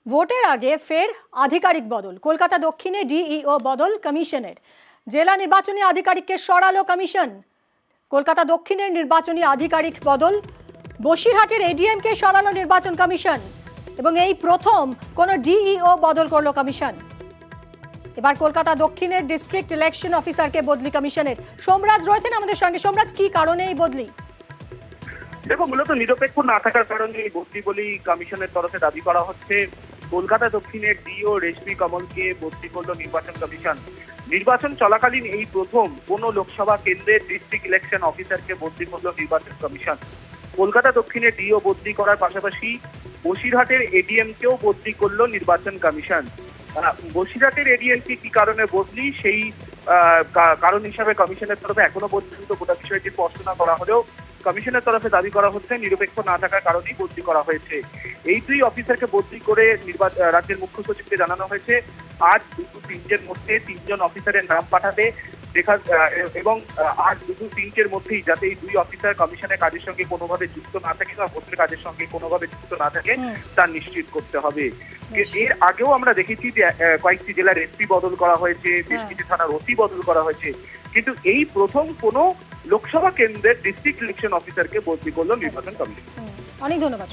ভোটের আগে ফের আধিকারিক বদল, কলকাতা দক্ষিণে ডিইও বদল কমিশনের। জেলা নির্বাচনী আধিকারিককে সরালো কমিশন। কলকাতা দক্ষিণের নির্বাচনী আধিকারিক বদল, বসিরহাটের এডিএমকে সরালো নির্বাচন কমিশন এবং এই প্রথম কোন ডিইও বদল করলো কমিশন। এবার কলকাতা দক্ষিণের ডিস্ট্রিক্ট ইলেকশন অফিসারকে বদলি কমিশনের। সোমরাজ রয়েছেন আমাদের সঙ্গে। সোমরাজ, কি কারণে এই বদলি? দেখো, মূলত নিরপেক্ষ না থাকার কারণে এই বদলি বলেই কমিশনের তরফে দাবি করা হচ্ছে। কলকাতা দক্ষিণের ডিও রেশমি কমলকে বদলি করলো নির্বাচন কমিশন। নির্বাচন চলাকালীন এই প্রথম কোন লোকসভা কেন্দ্রের ডিস্ট্রিক্ট ইলেকশন অফিসারকে বদলি করলো নির্বাচন কমিশন। কলকাতা দক্ষিণের ডিও বদলি করার পাশাপাশি বসিরহাটের এডিএমকেও বদলি করলো নির্বাচন কমিশন। বসিরহাটের এডিএমকে কি কারণে বদলি, সেই কারণ হিসাবে কমিশনের তরফে এখনো পর্যন্ত গোটা বিষয়টি স্পষ্ট না করা হলেও কমিশনের তরফে দাবি করা হচ্ছে নিরপেক্ষ না থাকার কারণেই বদলি করা হয়েছে। এই দুই অফিসারকে বদলি করে রাজ্যের মুখ্য সচিবকে জানানো হয়েছে আজ দুপুর 3টের মধ্যে 3জন অফিসারের নাম পাঠাতে এবং আজ দুপুর 3টের মধ্যেই যাতে এই দুই অফিসার কমিশনের কাজের সঙ্গে কোনোভাবে যুক্ত না থাকে বা ভোটের কাজের সঙ্গে কোনোভাবে যুক্ত না থাকে তা নিশ্চিত করতে হবে। এর আগেও আমরা দেখেছি যে কয়েকটি জেলার এসপি বদল করা হয়েছে, বেশ কিছু থানার ওসি বদল করা হয়েছে, কিন্তু এই প্রথম কোনো লোকসভা কেন্দ্রের ডিস্ট্রিক্ট ইলেকশন অফিসারকে বদলি করলো নির্বাচন কমিশন। অনেক ধন্যবাদ।